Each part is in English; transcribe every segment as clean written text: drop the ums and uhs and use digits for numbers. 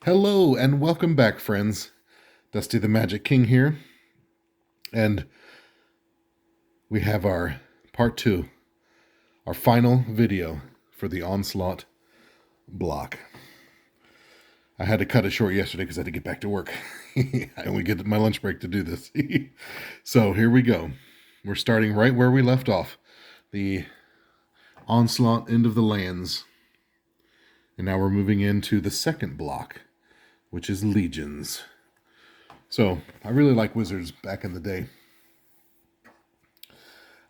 Hello and welcome back, friends. Dusty the Magic King here, and we have our part two, our final video for the Onslaught block. I had to cut it short yesterday because I had to get back to work. I only get my lunch break to do this. So here we go. We're starting right where we left off, the Onslaught End of the Lands. And now we're moving into the second block, which is Legions. So I really like Wizards back in the day,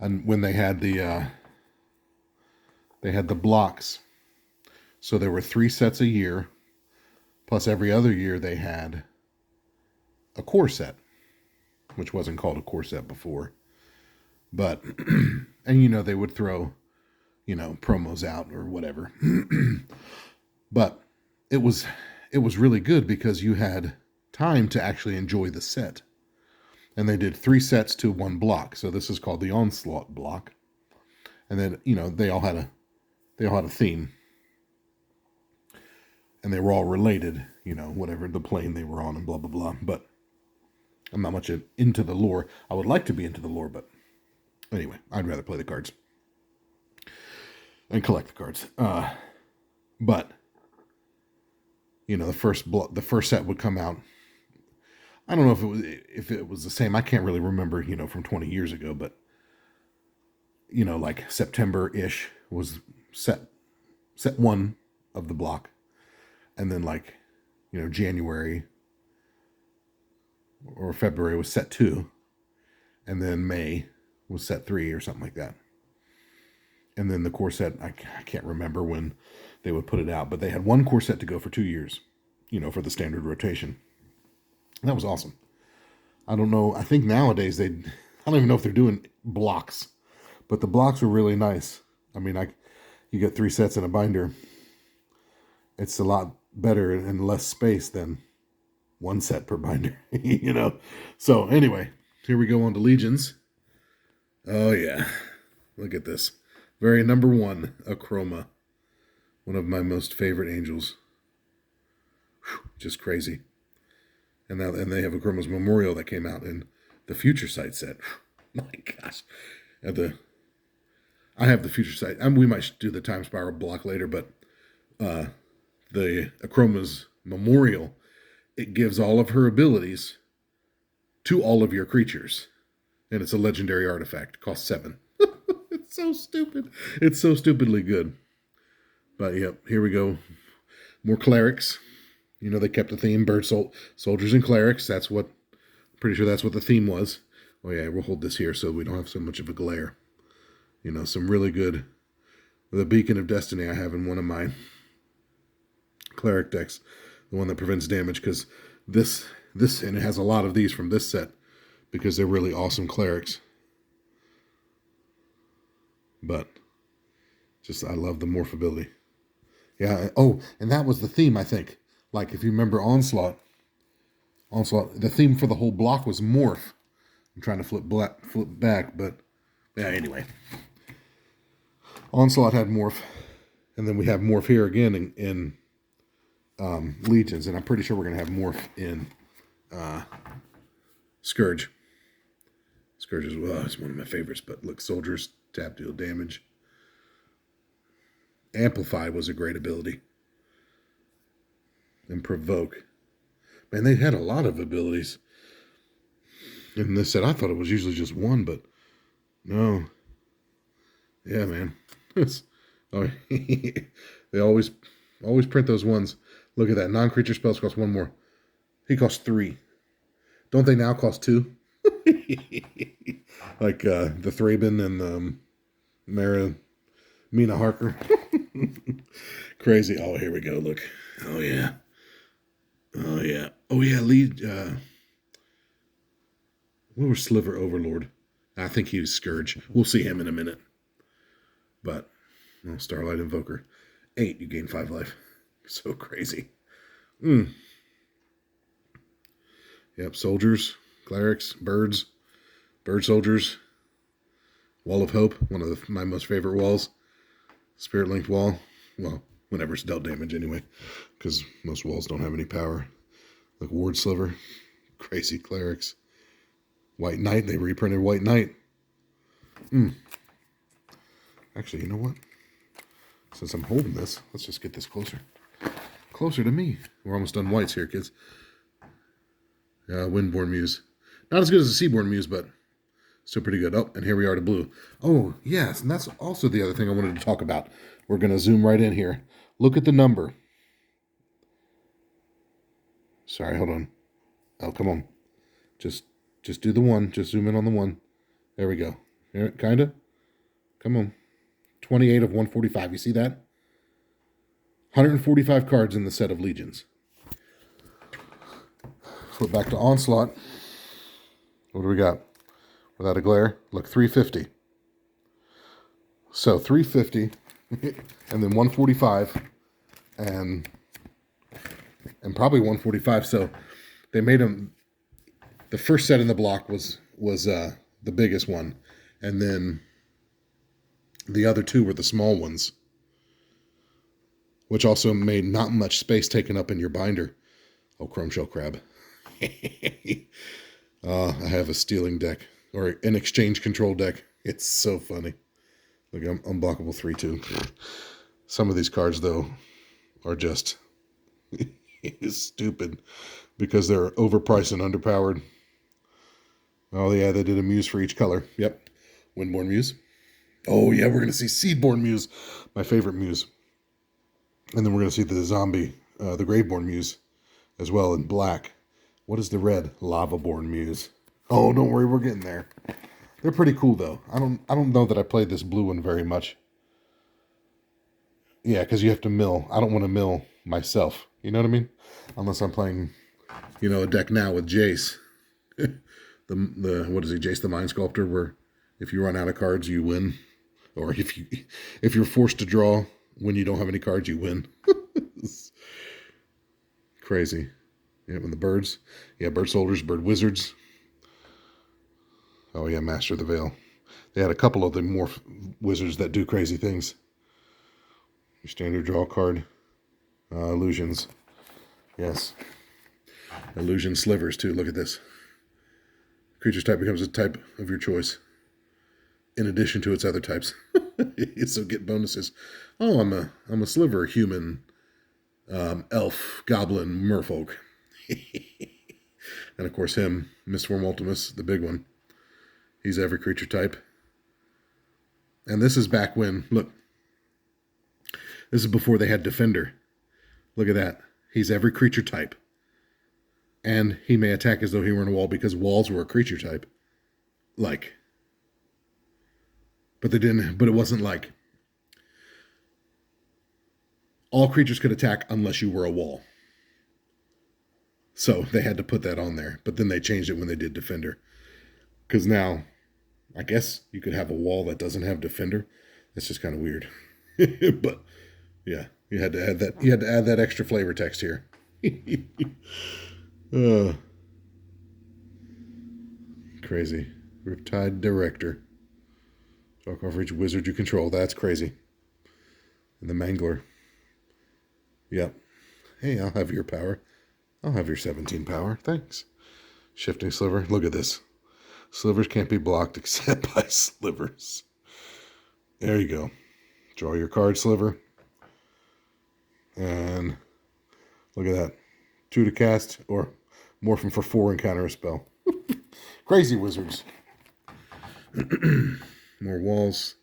and when they had the blocks. So there were 3 sets a year, plus every other year they had a core set, which wasn't called a core set before. But and they would throw promos out or whatever. But it was really good because you had time to actually enjoy the set. And they did 3 sets to 1 block. So this is called the Onslaught block. And then, they all had a theme. And they were all related, whatever the plane they were on and blah, blah, blah. But I'm not much into the lore. I would like to be into the lore, but anyway, I'd rather play the cards and collect the cards. But the first set would come out. I don't know if it was the same. I can't really remember, from 20 years ago, but like September-ish was set 1 of the block. And then January or February was set 2. And then May was set 3 or something like that. And then the core set, I can't remember when they would put it out, but they had 1 core set to go for 2 years, for the standard rotation. That was awesome. I don't know. I think nowadays I don't even know if they're doing blocks, but the blocks were really nice. I mean, you get 3 sets in a binder. It's a lot better and less space than 1 set per binder, So anyway, here we go on to Legions. Oh yeah, look at this. Very number 1, Achroma. One of my most favorite angels. Whew, just crazy. And they have Achroma's Memorial that came out in the Future Sight set. My gosh. I have the Future Sight. We might do the Time Spiral block later, but the Achroma's Memorial, it gives all of her abilities to all of your creatures. And it's a legendary artifact. It costs 7. It's so stupid. It's so stupidly good. But yep, here we go. More clerics. They kept the theme, soldiers and clerics. Pretty sure that's what the theme was. Oh yeah, we'll hold this here so we don't have so much of a glare. Some really good, the Beacon of Destiny I have in one of my cleric decks, the one that prevents damage, because this, and it has a lot of these from this set, because they're really awesome clerics. But, I love the morph ability. Yeah, and that was the theme, I think. Like, if you remember Onslaught, the theme for the whole block was morph. I'm trying to flip back, but yeah, anyway. Onslaught had morph, and then we have morph here again in Legions, and I'm pretty sure we're going to have morph in Scourge. Scourge as well is one of my favorites, but look, soldiers, tap, deal damage. Amplify was a great ability. And provoke. Man, they had a lot of abilities in this set. I thought it was usually just 1, but no. Yeah, man. They always print those ones. Look at that. Non-creature spells cost 1 more. He costs 3. Don't they now cost 2? Like the Thraben and Mina Harker. Crazy. Oh, here we go. Look. Oh, yeah. Oh, yeah. Oh, yeah. What was Sliver Overlord? I think he was Scourge. We'll see him in a minute. But, Starlight Invoker. 8, you gain 5 life. So crazy. Yep, soldiers, clerics, bird soldiers. Wall of Hope, one of my most favorite walls. Spirit Linked Wall. Well, whenever it's dealt damage anyway, because most walls don't have any power. Like Ward Sliver, crazy clerics. White Knight, they reprinted White Knight. Actually, you know what? Since I'm holding this, let's just get this closer. Closer to me. We're almost done whites here, kids. Windborn Muse. Not as good as the Seaborn Muse, but still pretty good. Oh, and here we are to blue. Oh, yes, and that's also the other thing I wanted to talk about. We're going to zoom right in here. Look at the number. Sorry, hold on. Oh, come on. Just do the one. Just zoom in on the one. There we go. Here, kind of. Come on. 28 of 145. You see that? 145 cards in the set of Legions. Flip back to Onslaught. What do we got? Without a glare. Look, 350. So 350 and then 145 and probably 145. So they made them. The first set in the block was the biggest one, and then the other two were the small ones, which also made not much space taken up in your binder. Oh, Chrome Shell Crab. I have a stealing deck, or an exchange control deck. It's so funny. Look, I'm unblockable 3/2. Some of these cards, though, are just stupid because they're overpriced and underpowered. Oh, yeah, they did a Muse for each color. Yep. Windborn Muse. Oh, yeah, we're going to see Seedborn Muse, my favorite Muse. And then we're going to see the zombie, the Graveborn Muse as well in black. What is the red? Lavaborn Muse. Oh, don't worry, we're getting there. They're pretty cool, though. I don't know that I played this blue one very much. Yeah, because you have to mill. I don't want to mill myself. You know what I mean? Unless I'm playing, a deck now with Jace. the what is he? Jace the Mind Sculptor, where if you run out of cards, you win. Or if you're forced to draw when you don't have any cards, you win. Crazy. Yeah, when the birds. Yeah, bird soldiers, bird wizards. Oh, yeah, Master of the Veil. They had a couple of the morph wizards that do crazy things. Your standard draw card. Illusions. Yes. Illusion slivers, too. Look at this. Creature's type becomes a type of your choice, in addition to its other types. So get bonuses. Oh, I'm a sliver, human, elf, goblin, merfolk. And, of course, him, Mistform Ultimus, the big one. He's every creature type. And this is back when, look, this is before they had Defender. Look at that. He's every creature type. And he may attack as though he were in a wall because walls were a creature type. But it wasn't like all creatures could attack unless you were a wall. So they had to put that on there. But then they changed it when they did Defender. Because now, I guess you could have a wall that doesn't have Defender. That's just kind of weird. But yeah, you had to add that. You had to add that extra flavor text here. Crazy. Riptide Director. Talk off for each wizard you control. That's crazy. And the Mangler. Yep. Hey, I'll have your power. I'll have your 17 power. Thanks. Shifting Sliver. Look at this. Slivers can't be blocked except by slivers. There you go. Draw your card, Sliver. And look at that. 2 to cast, or morph him for 4 and counter a spell. Crazy wizards. More walls.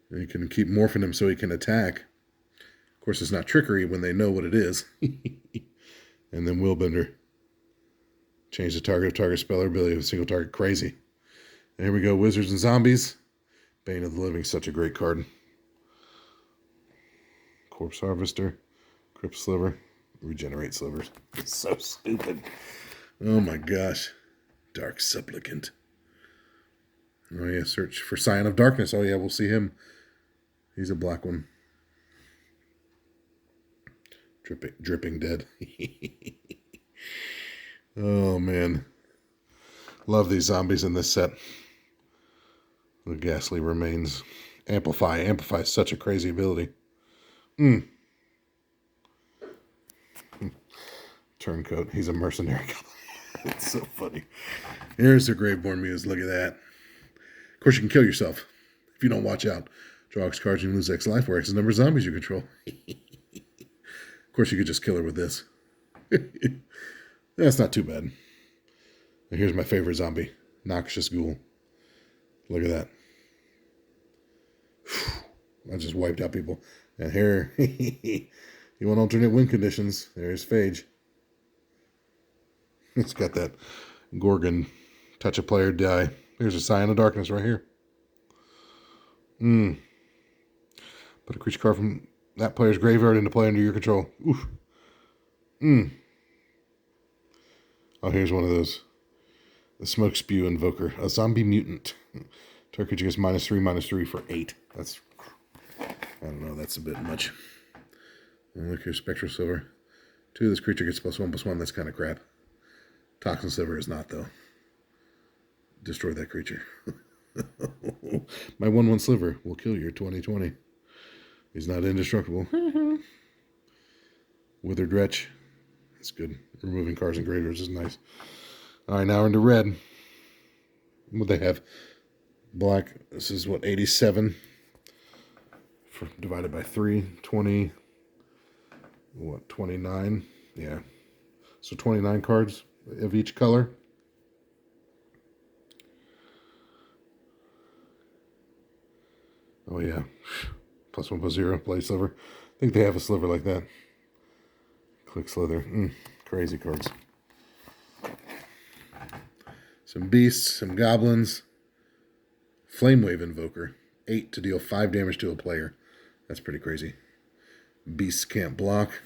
And you can keep morphing him so he can attack. Of course, it's not trickery when they know what it is. And then Willbender. Change the target spell or ability of a single target. Crazy. And here we go. Wizards and Zombies. Bane of the Living. Such a great card. Corpse Harvester. Crypt Sliver. Regenerate Slivers. It's so stupid. Oh my gosh. Dark Supplicant. Oh yeah, search for Scion of Darkness. Oh yeah, we'll see him. He's a black one. Dripping Dead. Oh man. Love these zombies in this set. The Ghastly Remains. Amplify. Amplify is such a crazy ability. Turncoat. He's a mercenary. It's so funny. Here's the Graveborn Muse. Look at that. Of course, you can kill yourself if you don't watch out. Draw X cards and lose X life, or X is the number of zombies you control. Of course, you could just kill her with this. That's not too bad. And here's my favorite zombie, Noxious Ghoul. Look at that. I just wiped out people. And here, you want alternate win conditions. There's Phage. It's got that Gorgon touch a player, die. Here's a Scion of Darkness right here. Put a creature card from that player's graveyard into play under your control. Oof. Oh, here's one of those. The Smoke Spew Invoker. A Zombie Mutant. Target creature gets -3/-3 for 8. That's, I don't know, that's a bit much. Oh, look here, Spectral Silver. 2, this creature gets +1/+1. That's kind of crap. Toxin Silver is not, though. Destroy that creature. My 1/1 Sliver will kill your 2020. He's not indestructible. Withered Wretch. That's good. Removing cards and graveyards is nice. All right, now we're into red. What they have? Black. This is what, 87 divided by 3, 20. What, 29? Yeah. So 29 cards of each color. Oh yeah. +1/+0. Play Sliver. I think they have a Sliver like that. Click Slither. Crazy cards. Some beasts, some goblins. Flamewave Invoker. 8 to deal 5 damage to a player. That's pretty crazy. Beasts can't block.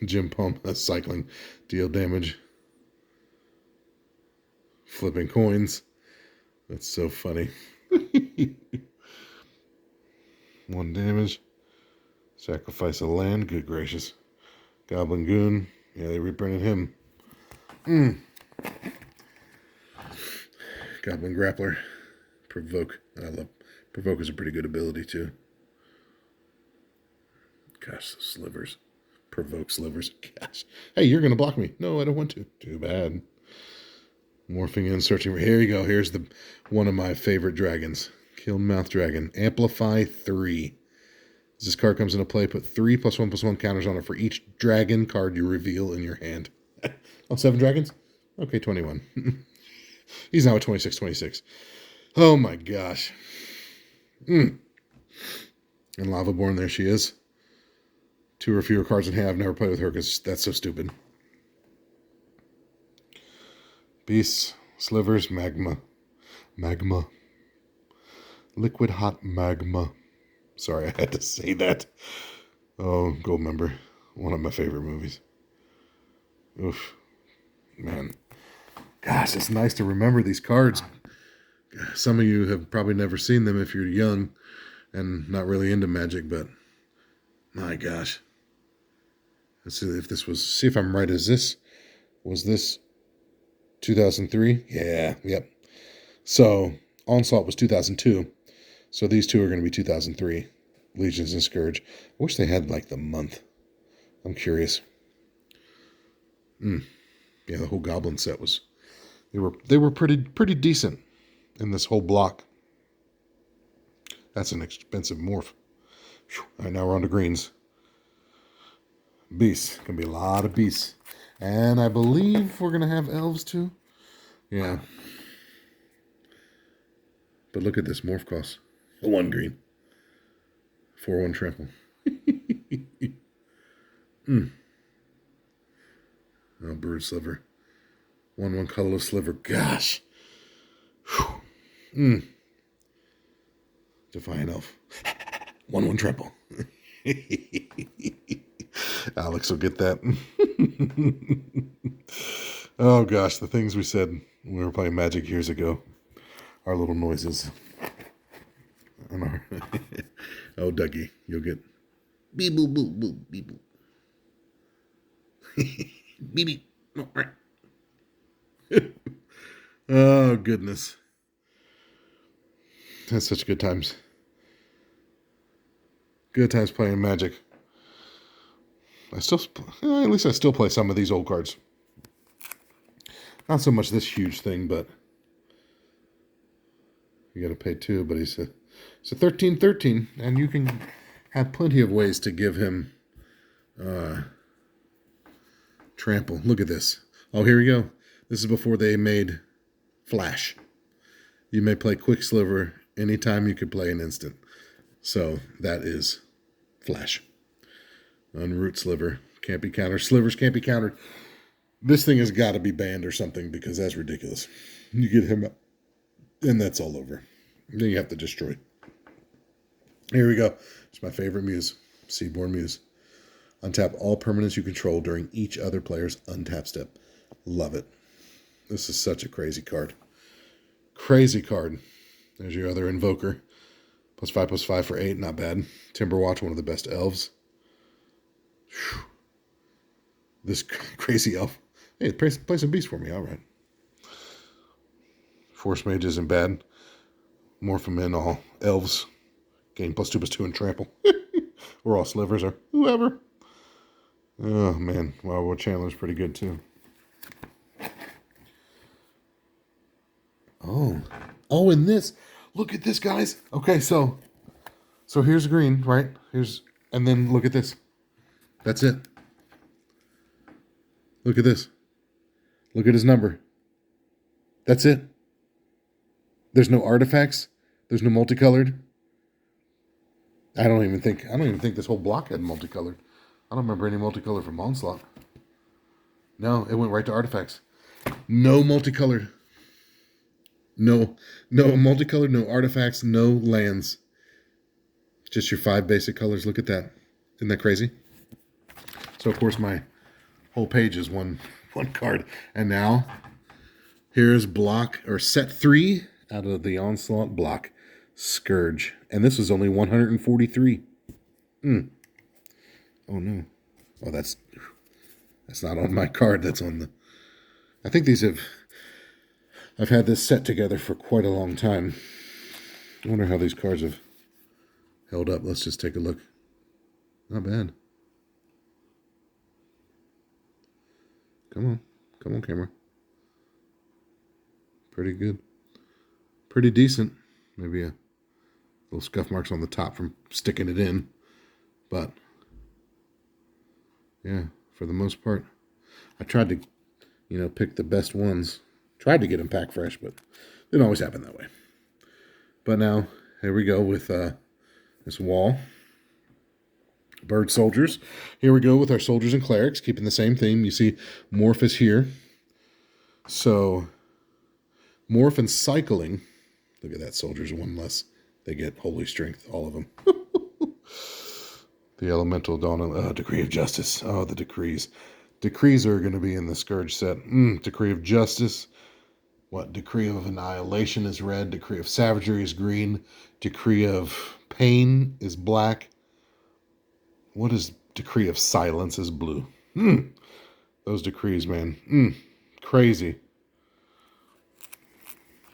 Gym Pump. That's cycling. Deal damage. Flipping coins. That's so funny. 1 damage. Sacrifice a land. Good gracious. Goblin Goon. Yeah, they reprinted him. Goblin Grappler. Provoke. I love Provoke is a pretty good ability too. Gosh, the slivers. Provoke slivers. Gosh. Hey, you're going to block me. No, I don't want to. Too bad. Morphing in, searching. Here you go. Here's one of my favorite dragons. Killmouth Dragon. Amplify 3. As this card comes into play, put 3 +1/+1 counters on it for each dragon card you reveal in your hand. Oh, 7 dragons? Okay, 21. He's now at 26. Oh my gosh. And Lavaborn, there she is. 2 or fewer cards in hand. I've never played with her because that's so stupid. Beasts, Slivers, Magma. Liquid Hot Magma. Sorry, I had to say that. Oh, Goldmember. One of my favorite movies. Oof. Man. Gosh, it's nice to remember these cards. Some of you have probably never seen them if you're young and not really into Magic, but my gosh. Let's see if this was, see if I'm right. Was this 2003? Yeah, yep. So Onslaught was 2002. So these two are going to be 2003. Legions and Scourge. I wish they had like the month. I'm curious. Yeah, the whole Goblin set was, they were pretty decent in this whole block. That's an expensive morph. All right, now we're on to greens. Beasts. Gonna be a lot of beasts. And I believe we're gonna have elves too. Yeah. But look at this morph cost. 1 green. 4/1 trample. Oh, Brood Sliver. 1/1 colorless sliver. Gosh. Defiant Elf. 1/1 trample. Alex will get that. Oh gosh, the things we said when we were playing Magic years ago. Our little noises. Oh, Dougie, you'll get beep boop boop boop beep boop. Beep beep. Oh goodness. That's such good times. Good times playing Magic. at least I still play some of these old cards. Not so much this huge thing, but you got to pay 2. But it's a 13-13, and you can have plenty of ways to give him trample. Look at this. Oh, here we go. This is before they made Flash. You may play Quicksliver anytime you could play an instant. So that is Flash. Unroot Sliver. Can't be countered. Slivers can't be countered. This thing has got to be banned or something because that's ridiculous. You get him up, and that's all over. Then you have to destroy. Here we go. It's my favorite muse. Seaborn Muse. Untap all permanents you control during each other player's untap step. Love it. This is such a crazy card. Crazy card. There's your other Invoker. +5/+5 for 8. Not bad. Timberwatch, one of the best elves. Whew. This crazy elf. Hey, play some beast for me. All right. Force Mage isn't bad. Morph them in all elves. Gain +2/+2 and trample. Or all slivers or whoever. Oh, man. Wildwood Chandler's pretty good, too. Oh, and this. Look at this, guys. Okay, so here's green, right? And then look at this. That's it. Look at this. Look at his number. That's it. There's no artifacts. There's no multicolored. I don't even think this whole block had multicolored. I don't remember any multicolor from Onslaught. No, it went right to artifacts. No multicolored. No multicolored, no artifacts, no lands. Just your 5 basic colors. Look at that. Isn't that crazy? So, of course, my whole page is one card. And now, here's set 3 out of the Onslaught block. Scourge. And this was only 143. Oh, no. Oh, that's not on my card. That's on the... I think I've had this set together for quite a long time. I wonder how these cards have held up. Let's just take a look. Not bad. Come on, camera. Pretty good. Pretty decent. Maybe a little scuff marks on the top from sticking it in. But, yeah, for the most part, I tried to, pick the best ones. Tried to get them pack fresh, but didn't always happen that way. But now, here we go with this wall. Bird Soldiers. Here we go with our Soldiers and Clerics, keeping the same theme. You see Morph is here. So, Morph and Cycling. Look at that, Soldiers, one less. They get Holy Strength, all of them. The Elemental Dawn, Decree of Justice. Oh, the Decrees. Decrees are going to be in the Scourge set. Decree of Justice. What? Decree of Annihilation is red. Decree of Savagery is green. Decree of Pain is black. What is Decree of Silence is blue. Those decrees, man. Crazy.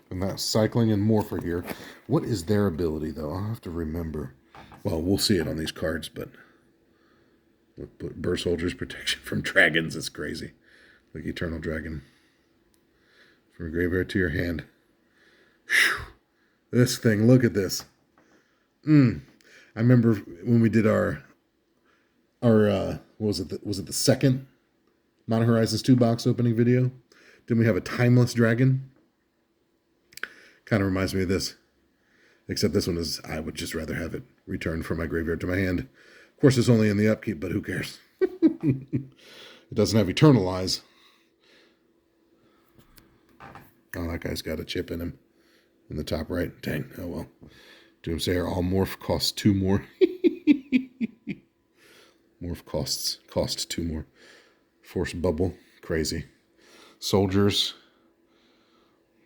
And that Cycling and Morpher here. What is their ability, though? I'll have to remember. Well, we'll see it on these cards, but Burr Soldier's protection from dragons is crazy. Like Eternal Dragon. From graveyard to your hand. Whew. This thing, look at this. I remember when we did our was it the second Modern Horizons 2 box opening video? Didn't we have a Timeless Dragon? Kind of reminds me of this. Except this one is, I would just rather have it returned from my graveyard to my hand. Of course, it's only in the upkeep, but who cares? It doesn't have Eternal Eyes. Oh, that guy's got a chip in him. In the top right. Dang, oh well. Doomsayer, all morph costs 2 more. Morph cost 2 more. Force Bubble, crazy. Soldiers.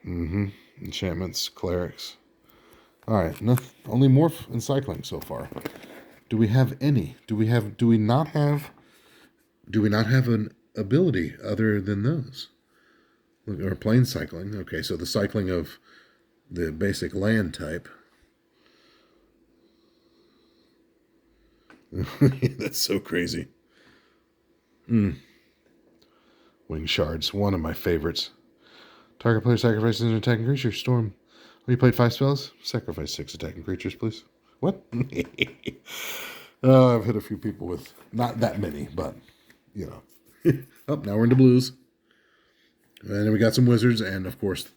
Enchantments, Clerics. Alright, only Morph and Cycling so far. Do we have any? Do we not have an ability other than those? Or Plane Cycling. Okay, so the cycling of the basic land type. That's so crazy. Wing Shards, one of my favorites. Target player sacrifices an attacking creature. Storm. Oh, you played 5 spells? Sacrifice 6 attacking creatures, please. What? I've hit a few people with not that many, but, you know. Oh, now we're into blues. And then we got some wizards, and, of course,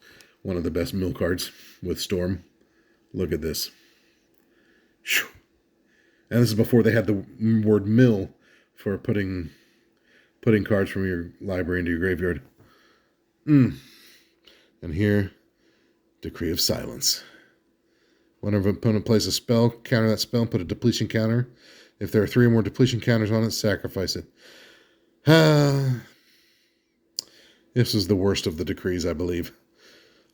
one of the best mill cards with Storm. Look at this. And this is before they had the word mill for putting cards from your library into your graveyard. And here, Decree of Silence. Whenever an opponent plays a spell, counter that spell and put a depletion counter. If there are 3 or more depletion counters on it, sacrifice it. This is the worst of the decrees, I believe.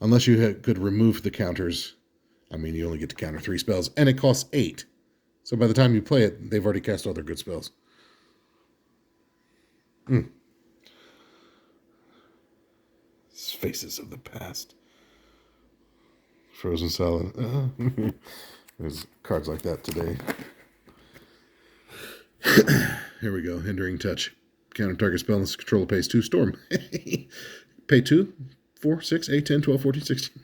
Unless you could remove the counters. I mean, you only get to counter 3 spells, and it costs 8. So by the time you play it, they've already cast all their good spells. Faces of the past. Frozen Solid. There's cards like that today. Here we go. Hindering Touch. Counter target spell unless controller pays 2. Storm. Pay 2, 4, 6, 8, 10, 12, 14, 16.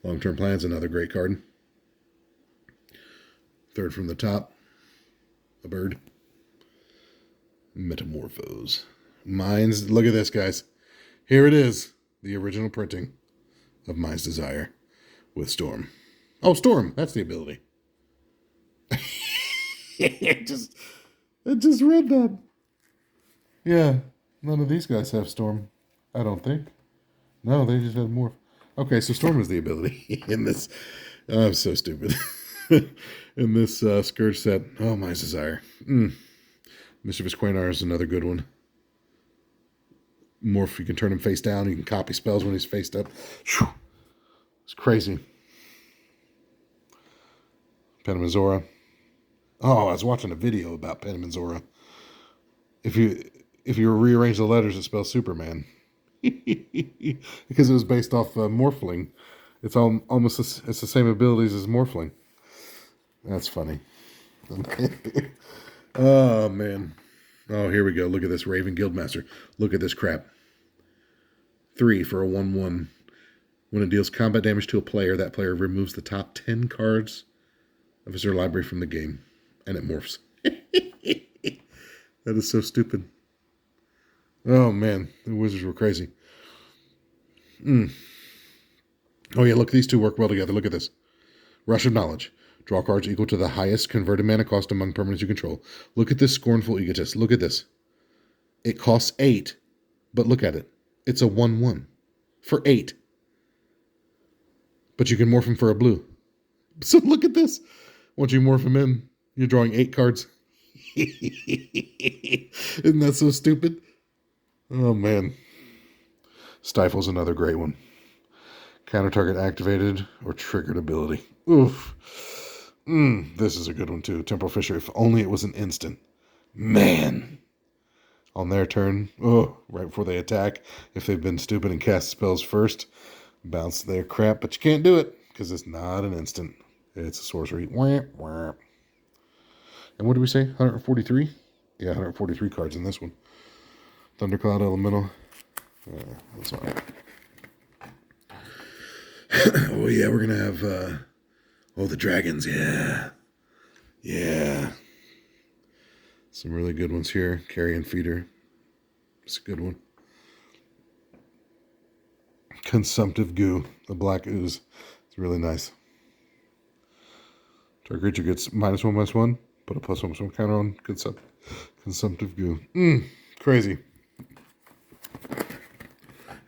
Long-term Plan's another great card. Third from the top. A bird. Metamorphose. Mines. Look at this, guys. Here it is. The original printing of Mind's Desire with Storm. Oh, Storm. That's the ability. I just read that. Yeah. None of these guys have Storm. I don't think. No, they just have Morph. Okay, so Storm is the ability in this. I'm so stupid. In this Scourge set. Oh, Mind's Desire. Mischievous Quainar is another good one. Morph, you can turn him face down. You can copy spells when he's faced up. Whew. It's crazy. Pen and Zora. Oh, I was watching a video about Pen and Zora. If you rearrange the letters, it spells Superman. Because it was based off Morphling. It's almost it's the same abilities as Morphling. That's funny. Oh, man. Oh, here we go. Look at this. Raven Guildmaster. Look at this crap. 3 for a 1/1. When it deals combat damage to a player, that player removes the top 10 cards of his or her library from the game. And it morphs. That is so stupid. Oh, man. The Wizards were crazy. Oh, yeah. Look, these two work well together. Look at this. Rush of Knowledge. Draw cards equal to the highest converted mana cost among permanents you control. Look at this scornful egotist. Look at this. It costs 8, but look at it. It's a 1/1 for 8. But you can morph him for a blue. So look at this. Once you morph him in, you're drawing 8 cards. Isn't that so stupid? Oh, man. Stifle's another great one. Counter target activated or triggered ability. Oof. This is a good one, too. Temporal Fissure. If only it was an instant. Man. On their turn, right before they attack, if they've been stupid and cast spells first, bounce their crap. But you can't do it, because it's not an instant. It's a sorcery. And what did we say? 143? Yeah, 143 cards in this one. Thundercloud Elemental. That's all right. Oh, yeah, we're going to have... the dragons, yeah. Yeah. Some really good ones here. Carrion Feeder. It's a good one. Consumptive Goo. The black ooze. It's really nice. Target creature gets -1/+1. Put a +1/+1 counter on Consumptive Goo. Crazy.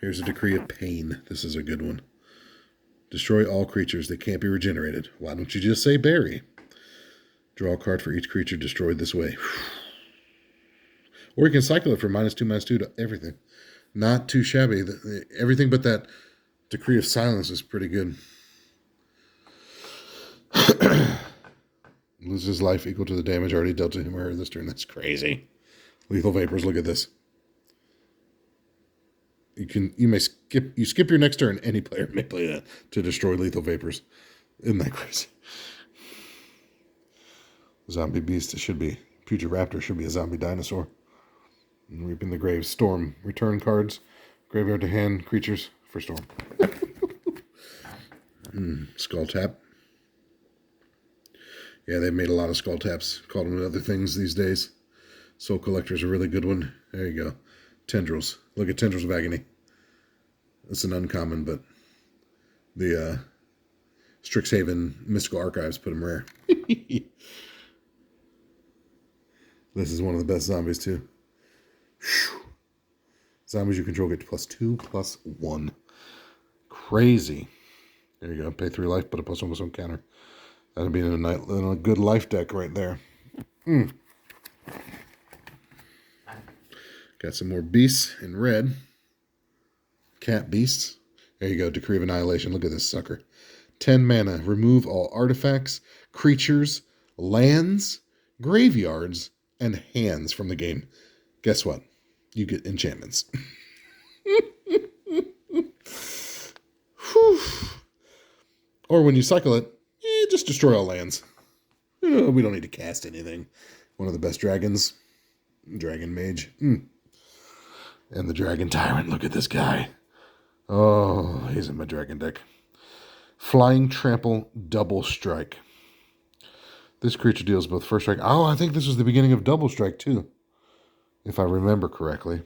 Here's a Decree of Pain. This is a good one. Destroy all creatures that can't be regenerated. Why don't you just say bury? Draw a card for each creature destroyed this way. Or you can cycle it for -2/-2 to everything. Not too shabby. Everything but that Decree of Silence is pretty good. Loses life equal to the damage already dealt to him or her this turn. That's crazy. Lethal Vapors. Look at this. You skip your next turn. Any player may play that to destroy Lethal Vapors. Isn't that crazy? Zombie Beast. It should be. Future Raptor should be a zombie dinosaur. And Reaping the Grave. Storm. Return cards. Graveyard to hand. Creatures for Storm. Skull Tap. Yeah, they've made a lot of Skull Taps. Called them other things these days. Soul Collector's a really good one. There you go. Tendrils. Look at Tendrils of Agony. It's an uncommon, but the Strixhaven Mystical Archives put them rare. This is one of the best zombies, too. Whew. Zombies you control get +2/+1. Crazy. There you go. Pay 3 life, put a +1/+1 counter. That'd be in a good life deck right there. Got some more beasts in red. Cat beasts. There you go. Decree of Annihilation. Look at this sucker. 10 mana. Remove all artifacts, creatures, lands, graveyards, and hands from the game. Guess what? You get enchantments. Or when you cycle it, just destroy all lands. We don't need to cast anything. One of the best dragons. Dragon Mage. And the Dragon Tyrant. Look at this guy. Oh, he's in my dragon deck. Flying Trample Double Strike. This creature deals both first strike. Oh, I think this was the beginning of Double Strike, too. If I remember correctly.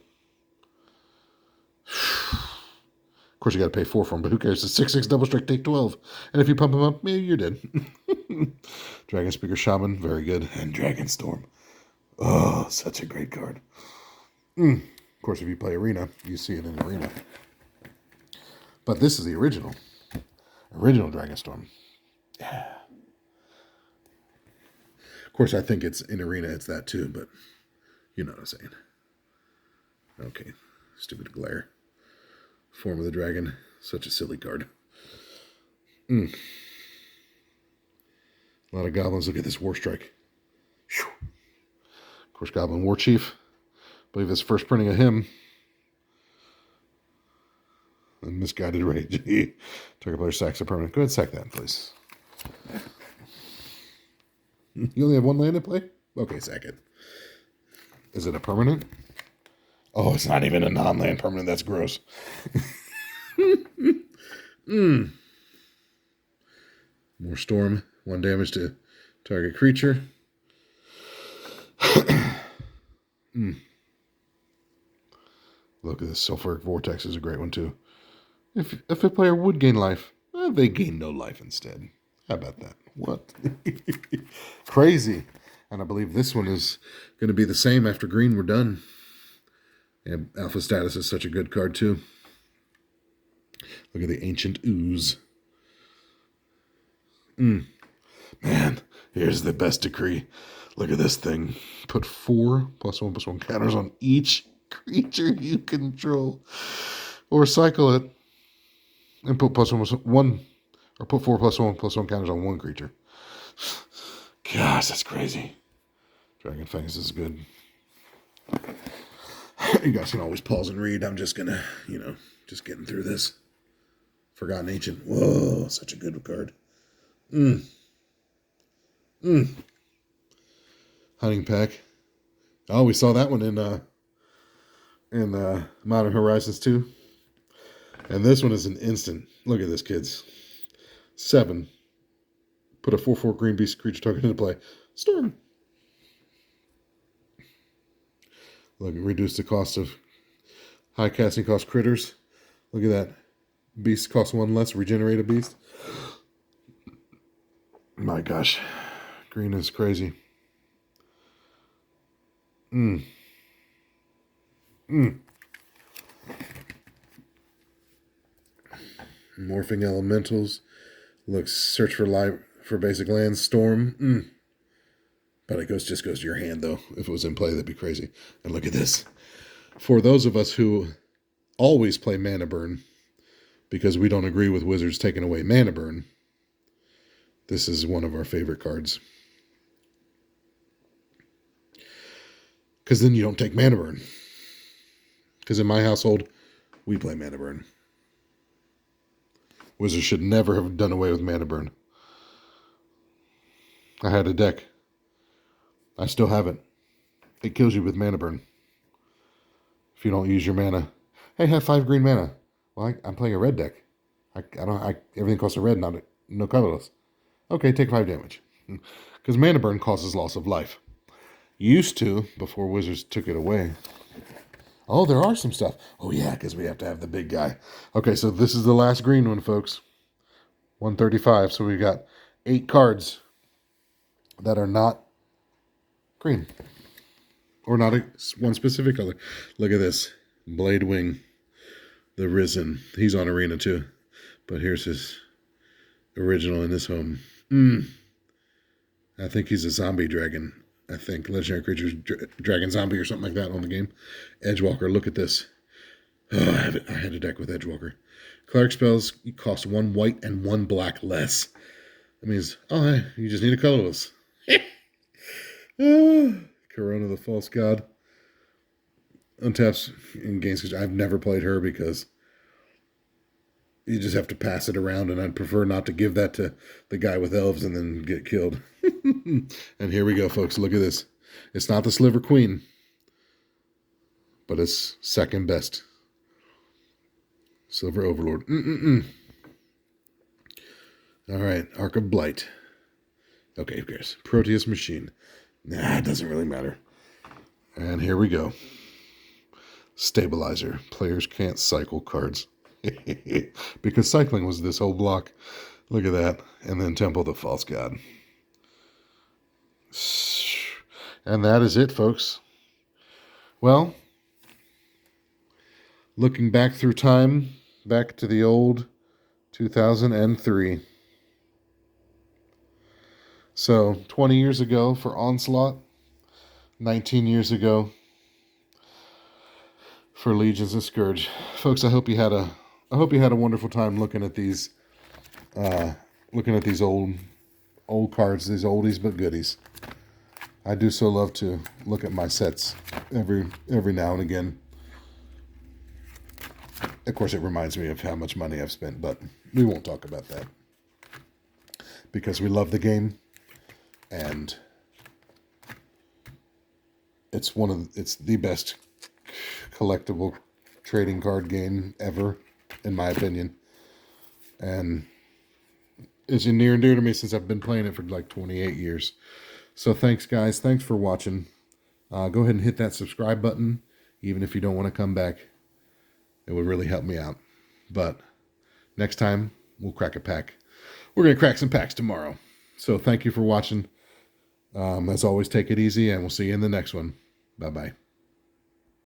Of course, you got to pay 4 for him, but who cares? It's 6/6 Double Strike, take 12. And if you pump him up, maybe you're dead. Dragon Speaker Shaman, very good. And Dragon Storm. Oh, such a great card. Of course, if you play Arena, you see it in Arena. But this is the original. Original Dragon Storm. Yeah. Of course, I think it's in Arena, it's that too, but you know what I'm saying. Okay. Stupid glare. Form of the Dragon. Such a silly card. A lot of goblins. Look at this War Strike. Whew. Of course, Goblin War Chief. I believe it's first printing of him. And Misguided Rage. Target player sacks a permanent. Go ahead and sack that, please. You only have 1 land to play? Okay, sack it. Is it a permanent? Oh, it's not even a non-land permanent. That's gross. More Storm. 1 damage to target creature. Look at this. Sulfuric Vortex is a great one, too. If a player would gain life, they gain no life instead. How about that? What? Crazy. And I believe this one is going to be the same after green we're done. And Alpha Status is such a good card, too. Look at the Ancient Ooze. Man, here's the best decree. Look at this thing. Put 4 +1/+1 counters on each creature you control. Or cycle it. And put +1/+1. Or put 4 +1/+1 counters on 1 creature. Gosh, that's crazy. Dragon Fangs is good. You guys can always pause and read. I'm just gonna, just getting through this. Forgotten Ancient. Whoa, such a good card. Hunting Pack. Oh, we saw that one in Modern Horizons 2. And this one is an instant. Look at this, kids. 7. Put a 4/4 green beast creature token into play. Storm. Look, reduce the cost of high casting cost critters. Look at that. Beast costs 1 less. Regenerate a beast. My gosh. Green is crazy. Morphing Elementals. Look, search for basic lands. Storm. But it just goes to your hand, though. If it was in play, that'd be crazy. And look at this. For those of us who always play Mana Burn, because we don't agree with Wizards taking away Mana Burn, this is one of our favorite cards. Because then you don't take Mana Burn. Because in my household, we play Mana Burn. Wizards should never have done away with Mana Burn. I had a deck. I still have it. It kills you with Mana Burn. if you don't use your mana. Hey, have 5 green mana. Well, I'm playing a red deck. Everything costs a red, no colorless. Okay, take 5 damage. Because mana burn causes loss of life. Used to, before Wizards took it away. Oh, there are some stuff. Oh, yeah, because we have to have the big guy. Okay, so this is the last green one, folks. 135. So we've got 8 cards that are not green. Or not one specific color. Look at this. Blade Wing. The Risen. He's on Arena too. But here's his original in this home. I think he's a zombie dragon. I think legendary creatures, dragon zombie or something like that on the game. Edgewalker, look at this. Oh, I had a deck with Edgewalker. Cleric spells cost 1 white and 1 black less. That means, hey, you just need a colorless. Corona the False God. Untaps in games. I've never played her because you just have to pass it around, and I'd prefer not to give that to the guy with elves and then get killed. And here we go, folks. Look at this. It's not the Sliver Queen, but it's second best. Silver Overlord. All right, Arc of Blight. Okay, who cares? Proteus Machine. Nah, it doesn't really matter. And here we go. Stabilizer. Players can't cycle cards. Because cycling was this whole block. Look at that. And then Temple of the False God. And that is it, folks. Well, looking back through time, back to the old 2003. So, 20 years ago for Onslaught, 19 years ago for Legions and Scourge. Folks, I hope you had a wonderful time looking at these old cards, these oldies but goodies. I do so love to look at my sets every now and again. Of course, it reminds me of how much money I've spent, but we won't talk about that because we love the game, and it's the best collectible trading card game ever, in my opinion, and it's near and dear to me since I've been playing it for like 28 years. So thanks, guys. Thanks for watching. Go ahead and hit that subscribe button, even if you don't want to come back. It would really help me out. But next time, we'll crack a pack. We're going to crack some packs tomorrow. So thank you for watching. As always, take it easy, and we'll see you in the next one. Bye-bye.